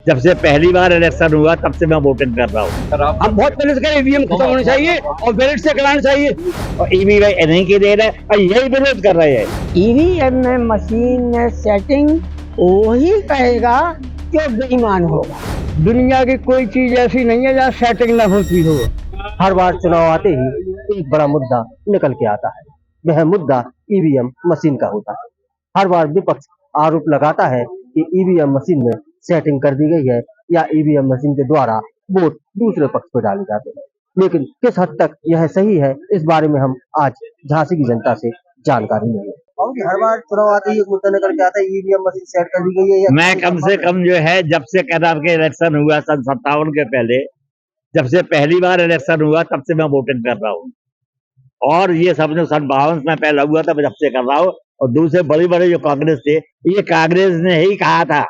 जब से पहली बार इलेक्शन हुआ तब से मैं वोटिंग कर रहा हूँ। हम बहुत पहले से करें ईवीएम खत्म होना चाहिए और बैलेट से कराना चाहिए और ईवीएम इन्हीं की देन है और यही विरोध कर रहे हैं। ईवीएम में मशीन में सेटिंग वही कहेगा जो बेईमान होगा। दुनिया की कोई चीज ऐसी नहीं है जहाँ सेटिंग न होती हो। हर बार चुनाव आते ही एक बड़ा मुद्दा निकल के आता है, वह मुद्दा ईवीएम मशीन का होता है। हर बार विपक्ष आरोप लगाता है कि ईवीएम मशीन में सेटिंग कर दी गई है या ईवीएम मशीन के द्वारा वोट दूसरे पक्ष पर डाले जाते हैं, लेकिन किस हद तक यह सही है, इस बारे में हम आज झांसी की जनता से जानकारी लेंगे। हर बार चुनाव आते ही एक मुद्दा निकल के आता है, ईवीएम मशीन सेट कर दी गई है या मैं कम से कम जो है जब से कहनाम के इलेक्शन हुआ सन 57 के पहले, जब से पहली बार इलेक्शन हुआ तब से मैं वोटिंग कर रहा हूँ। और ये समझो सन 52 में पहला हुआ था, मैं जब से कर रहा हूँ। और दूसरे बड़े बड़े जो कांग्रेस थे, ये कांग्रेस ने ही कहा था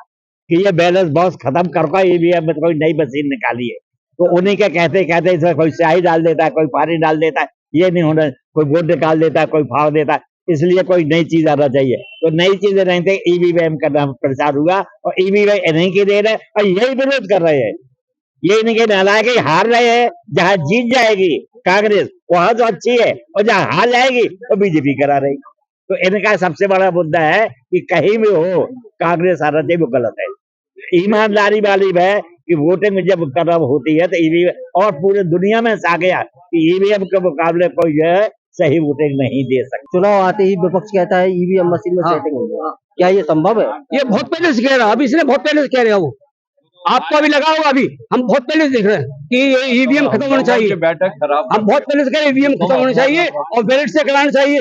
कि ये बैलेंस बॉक्स खत्म करके ईवीएम में कोई नई मशीन निकाली है। तो उन्हीं के कहते कहते इसमें कोई स्याही डाल देता है, कोई पानी डाल देता है, ये नहीं होना, कोई वोट निकाल देता है, कोई फाड़ देता है, इसलिए कोई नई चीज आना चाहिए। तो नई चीजें नहीं थे, ईवीएम का नाम प्रचार हुआ और ईवीएम इन्हीं की देन है और यही विरोध कर रहे हैं। ये इनके नालायक हार रहे हैं। जहाँ जीत जाएगी कांग्रेस वहां तो अच्छी है, और जहाँ हार जाएगी तो बीजेपी करा रही। तो इनका सबसे बड़ा मुद्दा है कि कहीं भी हो कांग्रेस आना चाहिए, वो गलत है। ईमानदारी वाली है कि वोटिंग जब करम होती है तो ईवीएम, और पूरे दुनिया में आ गया कि ईवीएम के मुकाबले कोई जो है सही वोटिंग नहीं दे सकता। चुनाव आते ही विपक्ष कहता है ईवीएम मशीन में सेटिंग हो गई, क्या ये संभव है? ये बहुत पहले से कह रहा है, अभी इसने बहुत पहले से कह रहे हैं। वो आपको अभी लगा होगा, अभी हम बहुत पहले से देख रहे हैं कि ईवीएम खत्म होना चाहिए। हम बहुत पहले से कह रहे हैं ईवीएम खत्म होना चाहिए और बैलेट से कराना चाहिए।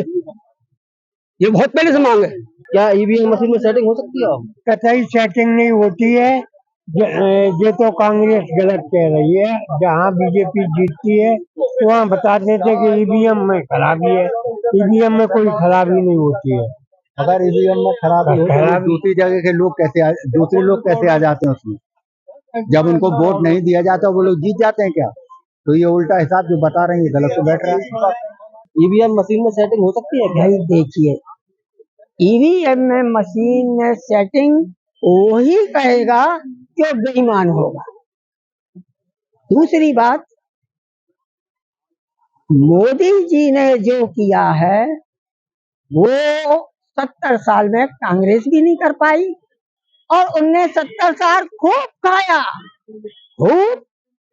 ये बहुत पहले से मांग है। क्या ईवीएम मशीन में सेटिंग हो सकती है? कतई सेटिंग नहीं होती है। ये तो कांग्रेस गलत कह रही है। जहाँ बीजेपी जीतती है तो वहाँ बताते थे कि ईवीएम में खराबी है। ईवीएम में कोई खराबी नहीं होती है। अगर ईवीएम में खराबी हो तो दूसरी जगह के लोग दूसरे लोग कैसे आ जाते हैं उसमें? जब उनको वोट नहीं दिया जाता वो लोग जीत जाते हैं क्या? तो ये उल्टा हिसाब जो बता रहे हैं गलत तो बैठ रहा है। ईवीएम मशीन में सेटिंग हो सकती है क्या? भाई देखिए, ईवीएम में मशीन में सेटिंग वही कहेगा जो बेईमान होगा। दूसरी बात, मोदी जी ने जो किया है वो 70 साल में कांग्रेस भी नहीं कर पाई, और उनने 70 साल खूब खाया, खूब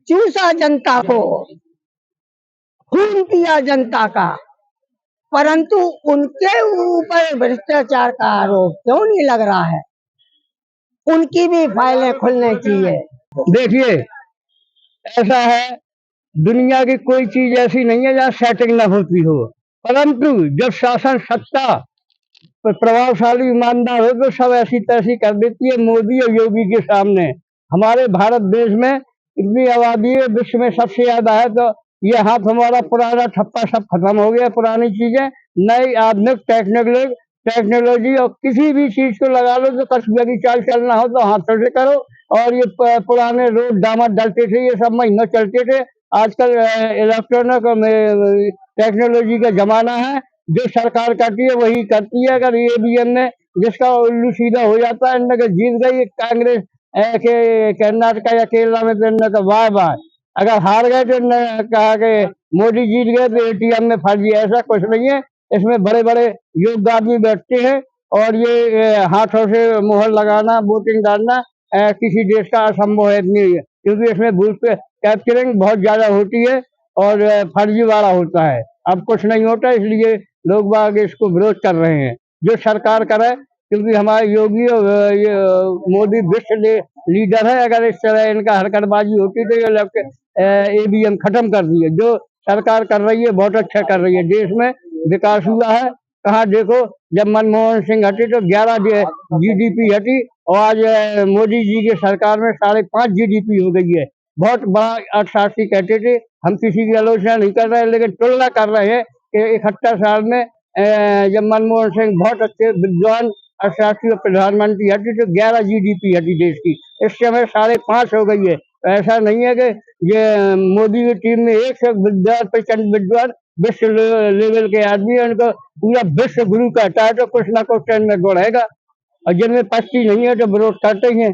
चूसा जनता को, खून पिया जनता का, परंतु उनके ऊपर भ्रष्टाचार का आरोप क्यों नहीं लग रहा है? उनकी भी फाइलें खुलने चाहिए। देखिए, ऐसा है, दुनिया की कोई चीज ऐसी नहीं है जहाँ सेटिंग न होती हो, परंतु जब शासन सत्ता प्रभावशाली ईमानदार हो तो सब ऐसी तैसी कर देती है। मोदी और योगी के सामने हमारे भारत देश में इतनी आबादी है, विश्व में सबसे ज्यादा है, तो ये हाथ हमारा पुराना ठप्पा सब खत्म हो गया। पुरानी चीजें नई आधुनिक टेक्नोलॉजी और किसी भी चीज को लगा लो तो कस्बे की चाल चलना हो तो हाथों से करो। और ये पुराने रोड डामर डलते थे, ये सब महीनों चलते थे। आजकल इलेक्ट्रॉनिक टेक्नोलॉजी का जमाना है, जो सरकार करती है वही करती है। अगर ईवीएम में जिसका उल्लू सीधा हो जाता है, इनका जीत गई कांग्रेस के कर्नाटक या केरला में, तो इनका वाह वाह। अगर हार गए तो कहा कि मोदी जीत गए तो एटीएम में फर्जी। ऐसा कुछ नहीं है, इसमें बड़े बड़े योग्य आदमी बैठते हैं और ये हाथों से मुहर लगाना, वोटिंग डालना किसी देश का असंभव है नहीं है, क्योंकि इसमें बूथ पे कैप्चरिंग बहुत ज्यादा होती है और फर्जी वाला होता है। अब कुछ नहीं होता, इसलिए लोग बाग इसको विरोध कर रहे हैं। जो सरकार करे, क्योंकि हमारे योगी ये मोदी विश्व लीडर है। अगर इस तरह इनका हरकतबाजी होती तो ये ईवीएम खत्म कर दिए। जो सरकार कर रही है बहुत अच्छा कर रही है, देश में विकास हुआ है। कहाँ देखो, जब मनमोहन सिंह हटी तो 11 जीडीपी हटी, और आज मोदी जी के सरकार में 5.5 जीडीपी हो गई है। बहुत बड़ा अर्थशास्त्री कहते थे, हम किसी की आलोचना नहीं कर रहे हैं, लेकिन तुलना कर रहे हैं कि 71 साल में जब मनमोहन सिंह बहुत अच्छे विद्वान अर्थशास्त्री और प्रधानमंत्री हटी तो 11 जीडीपी हटी देश की। इस समय 5.5 हो गई है। ऐसा नहीं है कि ये मोदी की टीम में 100 विद्वान विश्व लेवल के आदमी, उनको पूरा विश्व गुरु कहता है, तो कुछ ना कुछ इनमें गुण हैगा। और जिनमें पस्ती नहीं है तो विरोध करते ही हैं।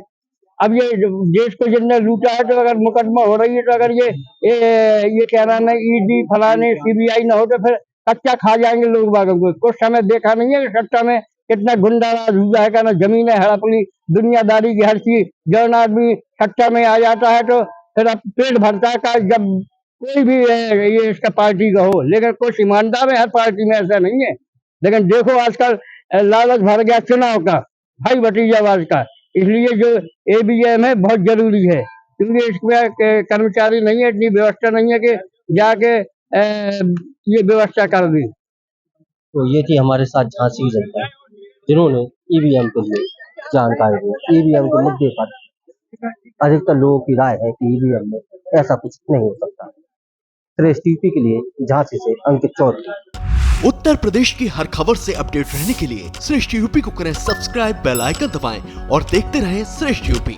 अब ये देश को जिनने लूटा है, तो अगर मुकदमा हो रही है, तो अगर ये क्या नाम है, ईडी फलाने सीबीआई ना हो, तो फिर कच्चा खा जाएंगे लोग बागों को। कुछ समय देखा नहीं है कि सट्टा में कितना गुंडाराज हुआ है, कहना जमीनें हड़प ली, दुनियादारी की हर चीज। जौन आदमी सट्टा में आ जाता है तो फिर अब पेट भरता का, जब कोई भी ये इसका पार्टी का हो, लेकिन कुछ ईमानदार है हर पार्टी में, ऐसा नहीं है। लेकिन देखो आजकल लालच भर गया चुनाव का, भाई भतीजावाद का। इसलिए जो ईवीएम है बहुत जरूरी है, क्योंकि इसमें कर्मचारी नहीं है, इतनी व्यवस्था नहीं है कि जाके ये व्यवस्था कर दी। तो ये थी हमारे साथ झांसी की जनता, जिन्होंने ईवीएम के लिए जानकारी दी। ईवीएम के मुद्दे पर अधिकतर लोगों की राय है कि ईवीएम में ऐसा कुछ नहीं हो सकता। श्रेष्ठ यूपी के लिए झांसी से अंकित चौधरी। उत्तर प्रदेश की हर खबर से अपडेट रहने के लिए श्रेष्ठ यूपी को करें सब्सक्राइब, बेल आइकन दबाएं और देखते रहें श्रेष्ठ यूपी।